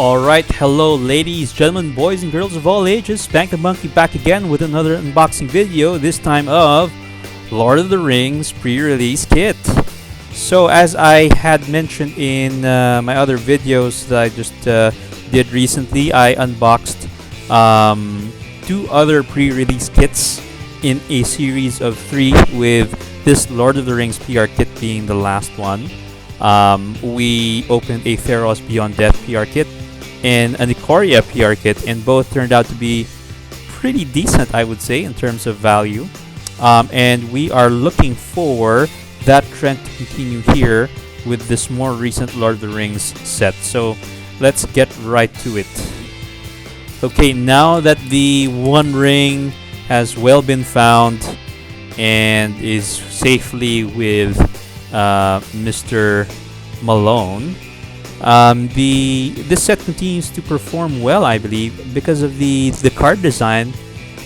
Alright, hello ladies, gentlemen, boys and girls of all ages. Spank the Monkey back again with another unboxing video, this time of Lord of the Rings pre-release kit. So as I had mentioned in my other videos that I just did recently, I unboxed two other pre-release kits in a series of 3, with this Lord of the Rings PR kit being the last one. We opened a Theros Beyond Death PR kit and an Ikoria PR kit, and both turned out to be pretty decent, I would say, in terms of value. And we are looking for that trend to continue here with this more recent Lord of the Rings set. So let's get right to it. Okay, now that the One Ring has well been found and is safely with Mr. Malone, this set continues to perform well, I believe, because of the card design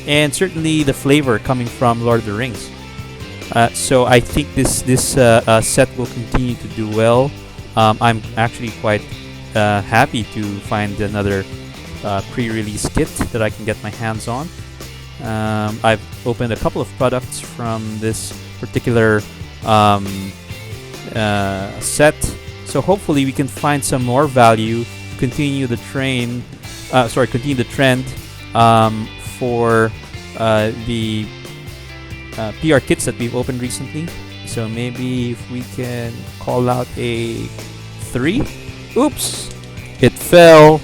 and certainly the flavor coming from Lord of the Rings. So I think this set will continue to do well. I'm actually quite happy to find another pre-release kit that I can get my hands on. I've opened a couple of products from this particular set, so hopefully we can find some more value, continue the trend for the PR kits that we've opened recently. So maybe if we can call out a 3. Oops, it fell.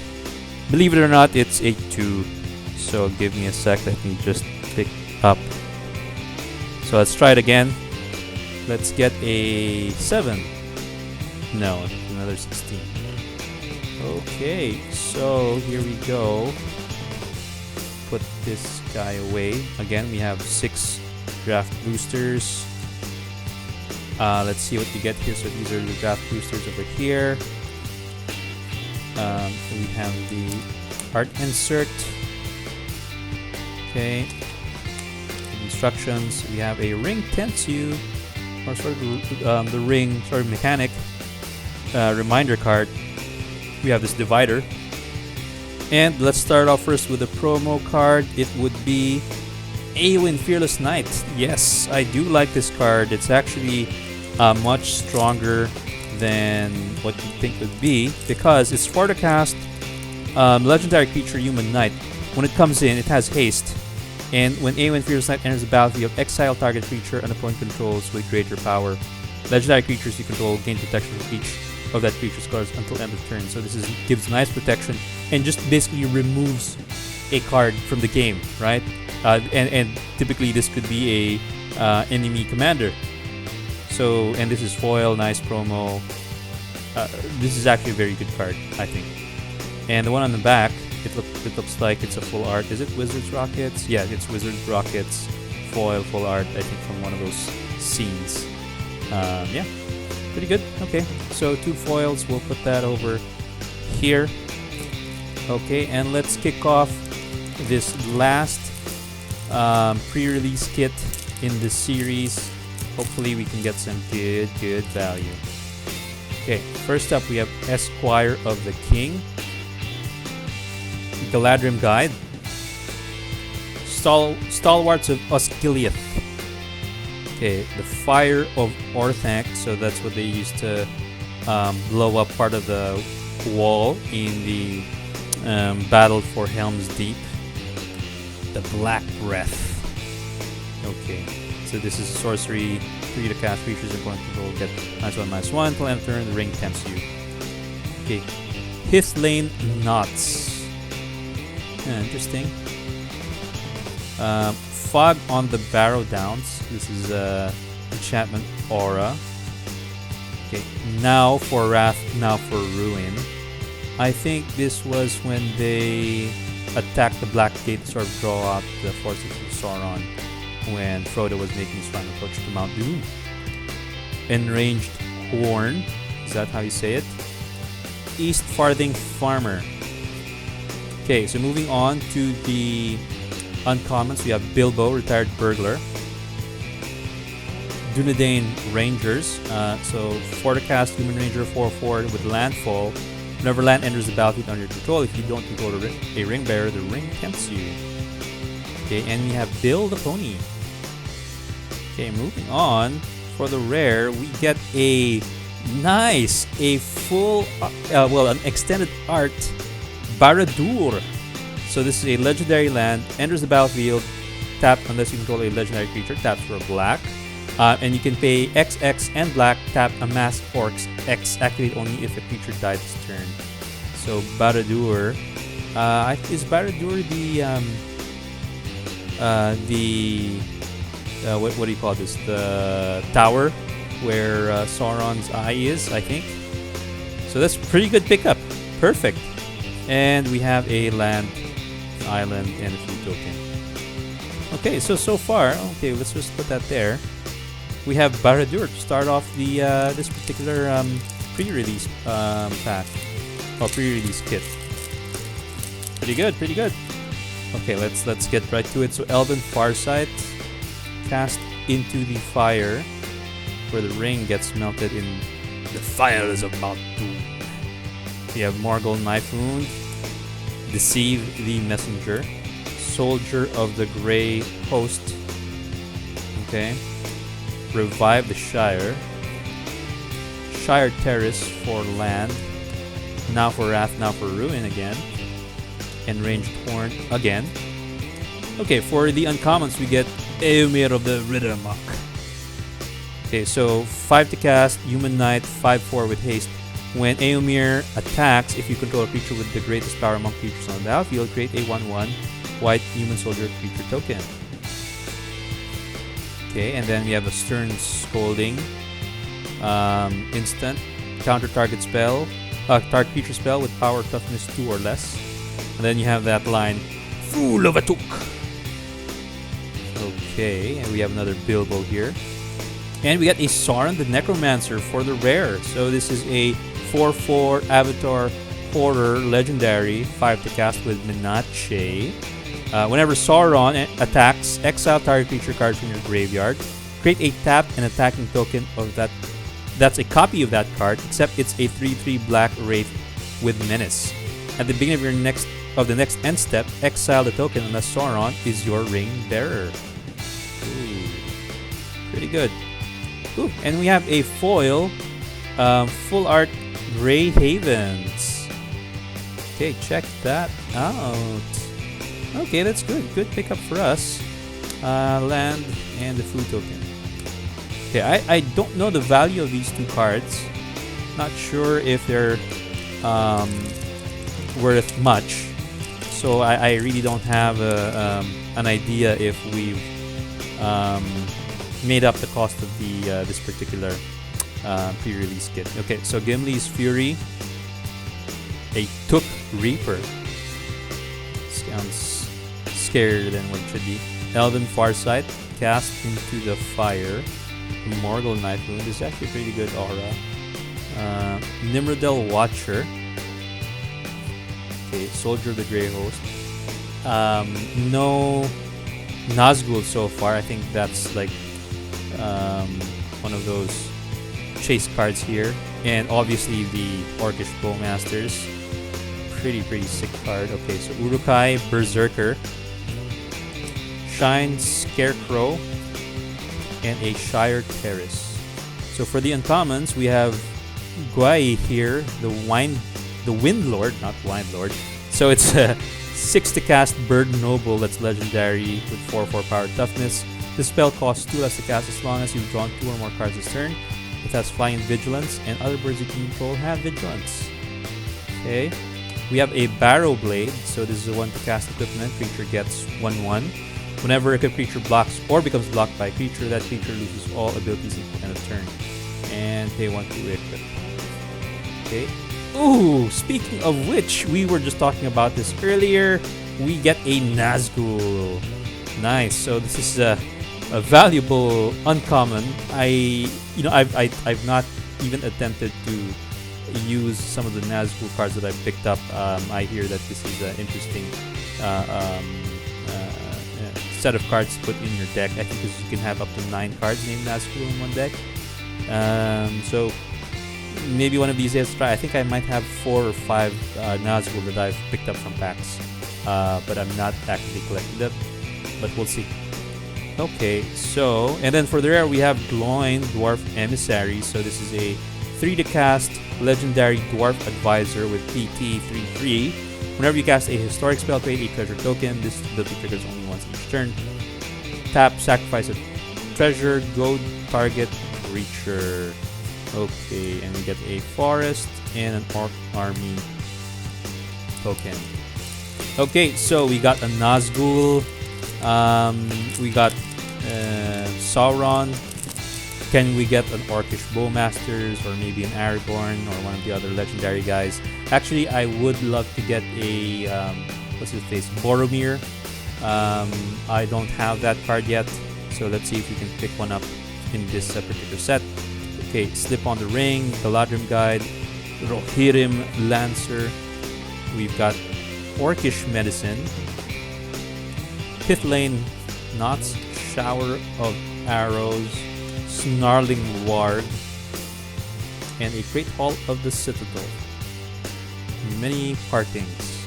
Believe it or not, it's a 2. So give me a sec, let me just pick up. So let's try it again. Let's get a 7. No, another 16. Okay, so here we go. Put this guy away. Again, we have 6 draft boosters. Let's see what we get here. So these are the draft boosters over here. We have the art insert. Okay. Instructions. We have a ring tensu, or sort of the ring sort of mechanic reminder card. We have this divider. And let's start off first with a promo card. It would be Eowyn Fearless Knight. Yes, I do like this card. It's actually much stronger than what you think it would be, because it's for to cast legendary creature Human Knight. When it comes in, it has haste, and when Eowyn Fearless Knight enters the battlefield, exile target creature an opponent controls with greater power. Legendary creatures you control gain protection from each of that creature's cards until end of turn. So this gives nice protection and just basically removes a card from the game, right? And typically this could be a enemy commander. So, and this is foil, nice promo. This is actually a very good card, I think. And the one on the back, it looks like it's a full art. Is it Wizard's Rockets? Yeah, it's Wizard's Rockets foil, full art, I think, from one of those scenes. Yeah, pretty good. Okay, so 2 foils, we'll put that over here. Okay, and let's kick off this last pre-release kit in this series. Hopefully we can get some good value. Okay, first up we have Esquire of the King, Galadrim Guide, Stalwarts of Osgiliath. Okay, the Fire of Orthanc, so that's what they used to blow up part of the wall in the battle for Helm's Deep. The Black Breath. Okay, so this is a sorcery, 3 to cast creatures and opponent control, get -1/-1 till end of turn, the ring tempts you. Okay, Hithlane Knots. Interesting. Fog on the Barrow Downs. This is enchantment aura. Okay, now for Wrath, now for Ruin. I think this was when they attacked the Black Gate to sort of draw out the forces of Sauron when Frodo was making his final approach to Mount Doom. Enraged Horn. Is that how you say it? East Farthing Farmer. Okay, so moving on to the uncommons, we have Bilbo, Retired Burglar. Dunedain Rangers. So for the cast, Human Ranger 4/4 with landfall. Whenever land enters the battlefield under your control, if you don't control a ring bearer, the ring tempts you. Okay, and we have Bill the Pony. Okay, moving on. For the rare, we get a full, an extended art Baradur. So this is a legendary land, enters the battlefield, tap unless you control a legendary creature, taps for a black. And you can pay XX and black, tap amass orcs, X, activate only if a creature died this turn. So Baradur, is Baradur what do you call this? The tower where Sauron's eye is, I think. So that's pretty good pickup. Perfect. And we have a land, island, and a food token. Okay, so far, okay, let's just put that there. We have Baradur to start off the this particular pre-release pack or pre-release kit. Pretty good, pretty good. Okay, let's get right to it. So Elven Farsight, cast into the fire, where the ring gets melted in. The fire is about to. We have Morgul Knife Wound, Deceive the Messenger, Soldier of the Grey Host. Okay. Revive the Shire, Shire Terrace for land, now for Wrath, now for Ruin again, Enraged Horn again. Okay, for the uncommons we get Eomer of the Rittermach. Okay, so 5 to cast, Human Knight, 5/4 with haste. When Eomer attacks, if you control a creature with the greatest power among creatures on the battlefield, create a 1/1 white human soldier creature token. Okay, and then we have a Stern Scolding. Instant. Counter target spell. Target creature spell with power toughness 2 or less. And then you have that line, Fool of a Took. Okay, and we have another Bilbo here. And we got a Sauron the Necromancer for the rare. So this is a 4/4 Avatar Horror Legendary, 5 to cast with Menache. Whenever Sauron attacks, exile target creature cards from your graveyard. Create a tap and attacking token of that. That's a copy of that card, except it's a 3/3 black wraith with menace. At the beginning of the next end step, exile the token unless Sauron is your ring bearer. Ooh, pretty good. Ooh, and we have a foil, full art Grey Havens. Okay, check that out. Okay, that's good. Good pickup for us. Land and the food token. Okay, I don't know the value of these two cards. Not sure if they're worth much. So I really don't have an idea if we've made up the cost of the this particular pre-release kit. Okay, so Gimli's Fury, a Took Reaper. Sounds scarier than what it should be. Elven Farsight, cast into the fire. Morgul Knife Wound is actually a pretty good aura. Nimrodel Watcher. Okay, Soldier of the Grey Host. No Nazgul so far. I think that's like one of those chase cards here. And obviously the Orcish Bowmasters. Pretty sick card. Okay, so Urukai Berserker, Shine Scarecrow, and a Shire Terrace. So for the uncommons, we have Guai here, the Wind Lord, not Wine Lord. So it's a 6 to cast Bird Noble that's legendary with 4/4 power toughness. The spell costs 2 less to cast as long as you've drawn 2 or more cards this turn. It has flying vigilance, and other birds you can control have vigilance. Okay. We have a Barrow Blade, so this is a 1 to cast equipment. Creature gets 1/1. Whenever a creature blocks or becomes blocked by a creature, that creature loses all abilities until end of turn. And pay 1 to equip. Okay. Ooh, speaking of which, we were just talking about this earlier. We get a Nazgul. Nice. So this is a valuable uncommon. I've not even attempted to use some of the Nazgul cards that I've picked up. I hear that this is an interesting set of cards to put in your deck. I think because you can have up to 9 cards named Nazgul in one deck. So maybe one of these days try. I think I might have 4 or 5 Nazgul that I've picked up from packs, but I'm not actively collecting them. But we'll see. Okay, so and then for the rare we have Gloin Dwarf Emissary. So this is a 3 to cast legendary dwarf advisor with PT 3/3. Whenever you cast a historic spell, create a treasure token. This ability triggers only once each turn. Tap, sacrifice a treasure, go target creature. Okay, and we get a forest and an orc army token. Okay, so we got a Nazgul. We got Sauron. Can we get an Orcish Bowmasters or maybe an Aragorn or one of the other legendary guys? Actually, I would love to get a what's his face, Boromir. I don't have that card yet, so let's see if we can pick one up in this particular set. Okay, Slip on the Ring, Galadrim Guide, Rohirrim Lancer. We've got Orcish Medicine, Pithlane Knots, Shower of Arrows, Snarling Warg, and a Great Hall of the Citadel. Many partings.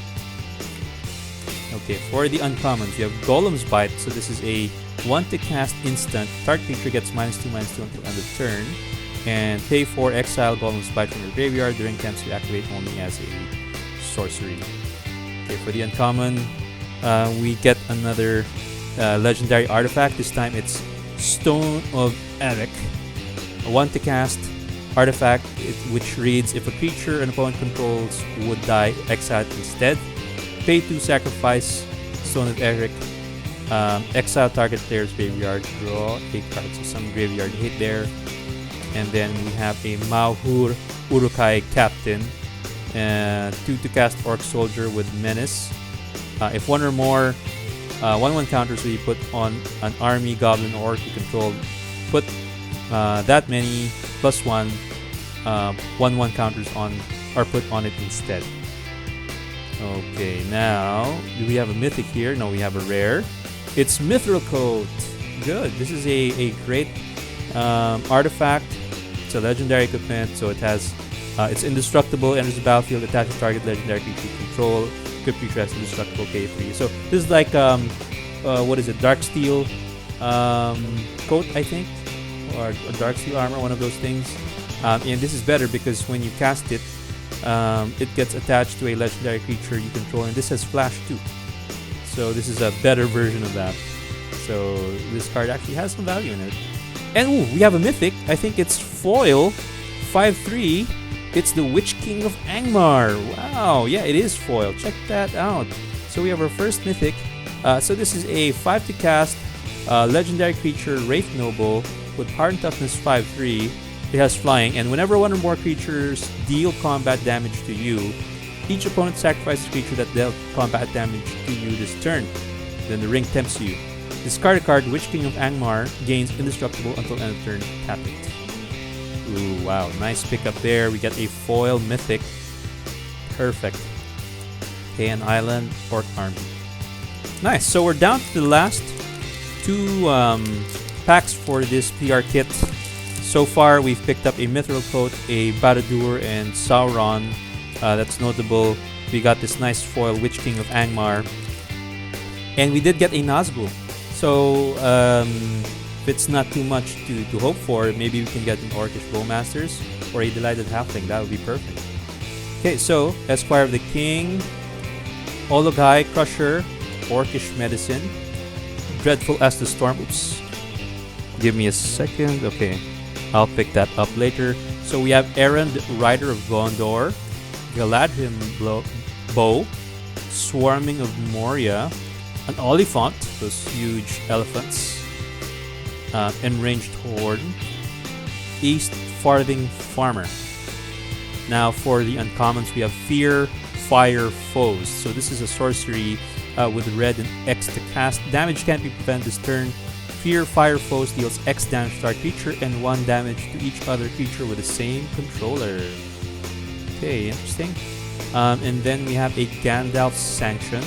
Okay, for the uncommons, we have Golem's Bite. So this is a 1 to cast instant. Target creature gets -2/-2 until end of turn. And pay 4, exile Golem's Bite from your graveyard. During attempts to activate only as a sorcery. Okay, for the uncommon, we get another legendary artifact. This time it's Stone of Eric. A 1 to cast artifact, which reads, if a creature an opponent controls would die, exile it instead. Pay 2, sacrifice Stone of Eric. Exile target player's graveyard. Draw a card. So some graveyard hit there. And then we have a Mahur Urukai Captain. 2 to cast Orc Soldier with Menace. If one or more 1/1 counters will be put on an army, goblin, or orc you control, put that many +1 1/1 counters on or put on it instead. Okay, now do we have a mythic here? No, we have a rare. It's Mithril Coat. Good. This is a great artifact. It's a legendary equipment, so it has it's indestructible, enters the battlefield, attaches target legendary creature you control. Equip creature has indestructible K3. So this is like what is it? Darksteel coat, I think, or Darksteel armor, one of those things. And this is better because when you cast it, it gets attached to a legendary creature you control, and this has flash too. So this is a better version of that. So this card actually has some value in it. And ooh, we have a mythic. I think it's foil 5/3. It's the Witch King of Angmar. Wow, yeah, it is foil. Check that out. So we have our first mythic. So this is a 5 to cast legendary creature, Wraith Noble, with Heart and Toughness 5/3. It has flying, and whenever one or more creatures deal combat damage to you, each opponent sacrifices a creature that dealt combat damage to you this turn. Then the ring tempts you. Discard a card, Witch King of Angmar gains indestructible until end of turn. Tap it. Ooh, wow, nice pickup there. We get a foil mythic. Perfect. Okay, an island, Orc Army. Nice, so we're down to the last 2 packs for this PR kit. So far, we've picked up a Mithril Coat, a Barad-dûr, and Sauron. That's notable. We got this nice foil Witch King of Angmar. And we did get a Nazgul. So, if it's not too much to hope for, maybe we can get an Orcish Bowmasters or a Delighted Halfling. That would be perfect. Okay, so Esquire of the King, Ologai Crusher, Orcish Medicine, Dreadful as the Storm. Oops. Give me a second. Okay, I'll pick that up later. So we have Errand, Rider of Gondor, Galadrim Bow, Swarming of Moria, an Oliphant, those huge elephants, Enraged Horde, East Farthing Farmer. Now for the uncommons, we have Fear, Fire Foes. So this is a sorcery with red and X to cast. Damage can't be prevented this turn. Fear, Fire Foes deals X damage to our creature and 1 damage to each other creature with the same controller. Okay, interesting. And then we have a Gandalf Sanction.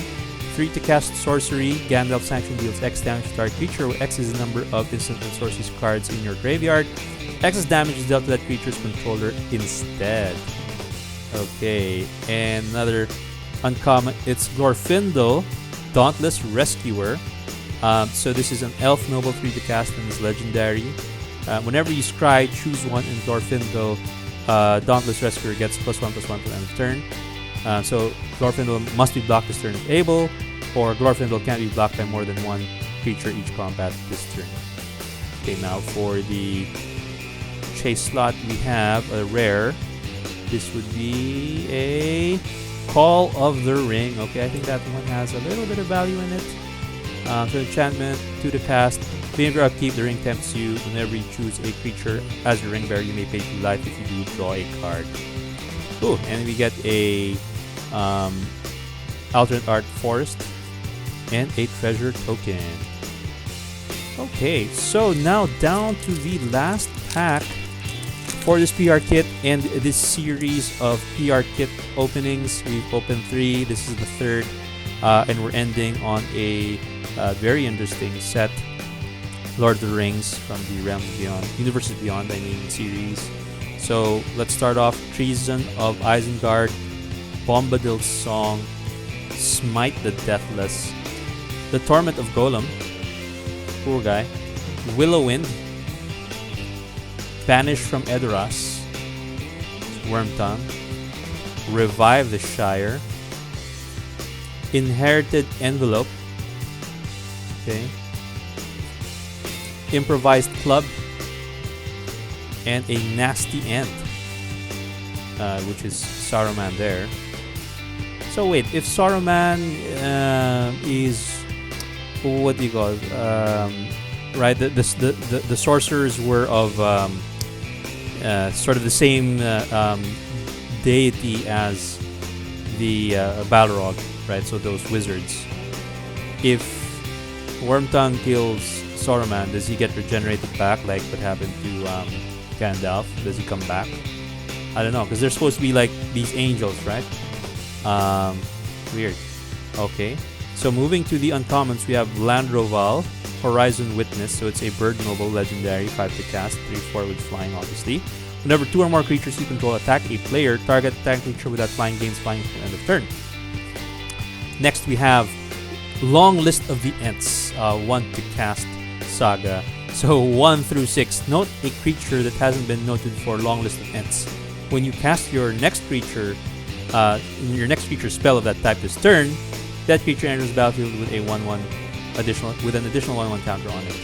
3 to cast sorcery. Gandalf Sanction deals X damage to target creature, where X is the number of instant and sorcery cards in your graveyard. X's damage is dealt to that creature's controller instead. Okay, and another uncommon, it's Glorfindel, Dauntless Rescuer. So this is an Elf Noble 3 to cast and is legendary. Whenever you scry, choose one in Glorfindel. Dauntless Rescuer gets +1/+1 for the end of turn. So Glorfindel must be blocked this turn if able, or Glorfindel can't be blocked by more than one creature each combat this turn. Okay, now for the chase slot, we have a rare. This would be a Call of the Ring. Okay, I think that one has a little bit of value in it. So enchantment, 2 to cast. Being your upkeep, the ring tempts you. Whenever you choose a creature as your ring bearer, you may pay 2 life. If you do, draw a card. Ooh, and we get a alternate art forest and a treasure token. Okay, so now down to the last pack for this PR kit and this series of PR kit openings. We've opened 3. This is the 3rd, and we're ending on a very interesting set. Lord of the Rings from the Realms Beyond, Universes Beyond, series. So let's start off. Treason of Isengard, Bombadil's Song, Smite the Deathless, The Torment of Golem, poor guy, Willowwind, Banish from Edoras, Wormtongue, Revive the Shire, Inherited Envelope, okay, Improvised Club, and a Nasty Ant, which is Saruman there. So wait, if Saruman is, what do you call it? Right, the sorcerers were of sort of the same deity as the Balrog, right? So those wizards. If Wormtongue kills Saruman, does he get regenerated back like what happened to Gandalf? Does he come back? I don't know, because they're supposed to be like these angels, right? Weird. Okay, so moving to the uncommons, we have Landroval, Horizon Witness. So it's a bird noble, legendary, 5 to cast, 3/4 with flying, obviously. Whenever 2 or more creatures you control attack a player, target attack creature with that flying gains flying until end of turn. Next we have Long List of the Ents, 1 to cast saga. So 1 through 6. Note a creature that hasn't been noted for Long List of Ents. When you cast your next creature spell of that type this turn, that creature enters the battlefield with a 1/1 additional, with an additional 1/1 counter on it.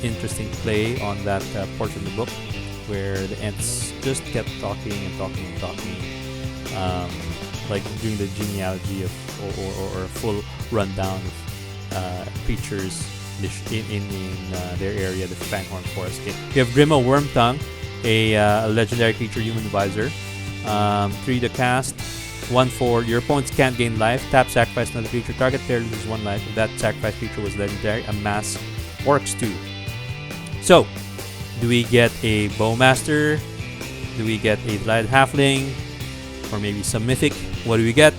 Interesting play on that portion of the book where the Ents just kept talking and talking and talking, like doing the genealogy of or a full rundown of creatures in their area, the Fanghorn Forest. Okay. We have Grima Wormtongue, a legendary creature, human advisor. 3 to cast, 1/4. Your opponents can't gain life. Tap, sacrifice another creature. Target player loses 1 life. If that sacrifice creature was legendary, amass Orcs 2. So, do we get a Bowmaster? Do we get a Delighted Halfling? Or maybe some Mythic? What do we get?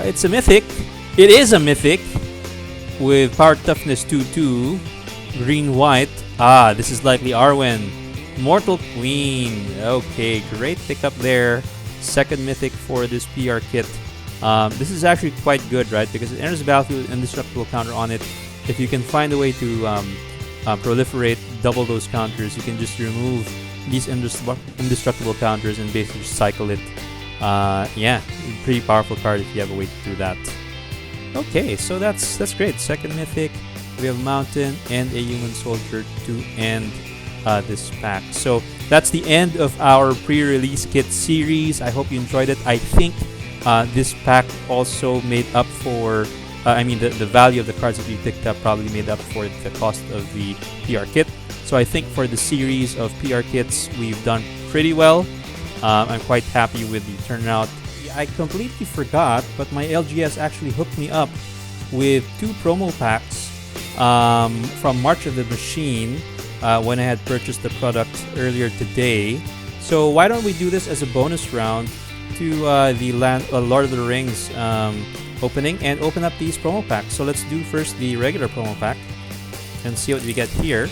It's a Mythic. It is a Mythic with Power Toughness 2/2, green-white. Ah, this is likely Arwen. Mortal Queen. Okay, great pickup there. Second Mythic for this PR kit. This is actually quite good, right? Because it enters the battlefield with an indestructible counter on it. If you can find a way to proliferate, double those counters, you can just remove these indestructible counters and basically cycle it. Yeah, pretty powerful card if you have a way to do that. Okay, so that's great. Second Mythic, we have Mountain and a Human Soldier to end this pack. So that's the end of our pre-release kit series. I hope you enjoyed it. I think this pack also made up for, the value of the cards that we picked up probably made up for the cost of the PR kit. So I think for the series of PR kits, we've done pretty well. I'm quite happy with the turnout. I completely forgot, but my LGS actually hooked me up with 2 promo packs from March of the Machine when I had purchased the product earlier today. So why don't we do this as a bonus round? to the Lord of the Rings opening and open up these promo packs. So let's do first the regular promo pack and see what we get here.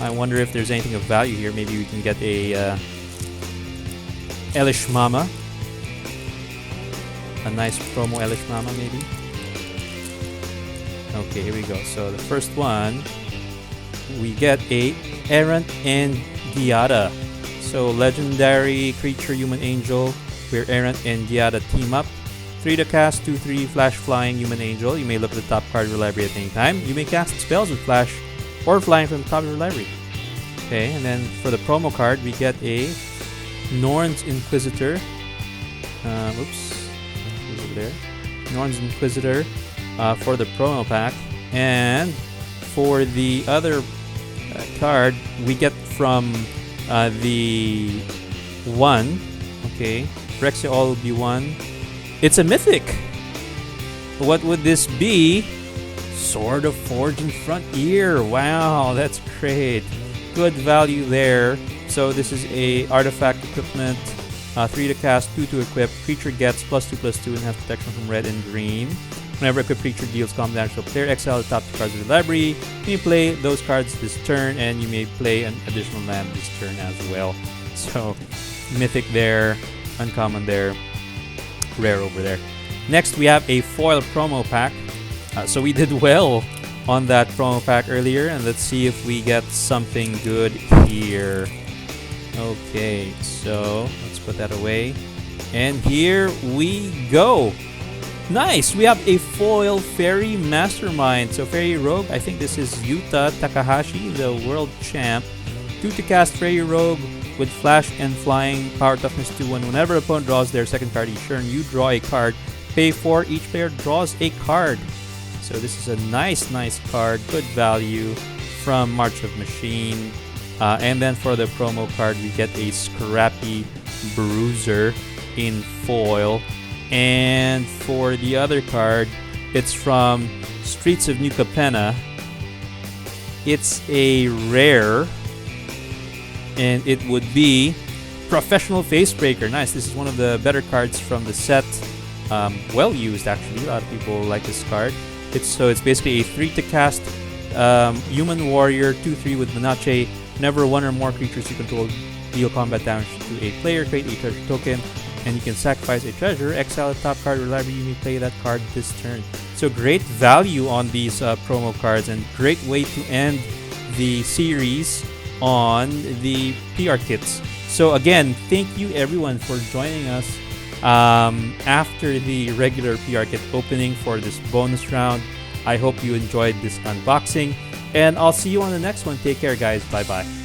I wonder if there's anything of value here. Maybe we can get a Elish Mama. A nice promo Elish Mama, maybe. Okay, here we go. So the first one, we get a Errant and Giada. So legendary creature, human angel, where Errant and Giada team up. 3 to cast, 2/3 flash flying human angel. You may look at the top card of your library at any time. You may cast spells with flash or flying from the top of your library. Okay, and then for the promo card, we get a Norn's Inquisitor. Oops, over there. Norn's Inquisitor for the promo pack, and for the other card, we get from the one. Okay, Rexia all will be one. It's a mythic. What would this be? Sword of Forging Frontier. Wow, that's great. Good value there. So this is a artifact equipment. 3 to cast, 2 to equip. Creature gets +2/+2 and has protection from red and green. Whenever equipped creature deals combat damage to a player, exile the top 2 cards of the library. You may play those cards this turn, and you may play an additional land this turn as well. So mythic there, uncommon there, rare over there. Next, we have a foil promo pack. So we did well on that promo pack earlier, and let's see if we get something good here. Okay, so let's put that away. And here we go. Nice! We have a foil Fairy Mastermind. So Fairy Rogue, I think this is Yuta Takahashi, the world champ. 2 to cast Fairy Rogue with flash and flying, power toughness 2/1. Whenever opponent draws their second card each turn, you draw a card. Pay 4, each player draws a card. So this is a nice card, good value from March of Machine. And then for the promo card, we get a Scrappy Bruiser in foil. And for the other card, it's from Streets of New Capenna. It's a rare, and it would be Professional Facebreaker. Nice, this is one of the better cards from the set. Well used, actually. A lot of people like this card. It's basically a 3 to cast human warrior 2/3 with Menache. Whenever 1 or more creatures you control deal combat damage to a player, create a treasure token, and you can sacrifice a treasure, exile the top card of your library. You may play that card this turn. So great value on these promo cards, and great way to end the series on the PR kits. So again, thank you everyone for joining us after the regular PR kit opening for this bonus round. I hope you enjoyed this unboxing, and I'll see you on the next one. Take care, guys. Bye bye.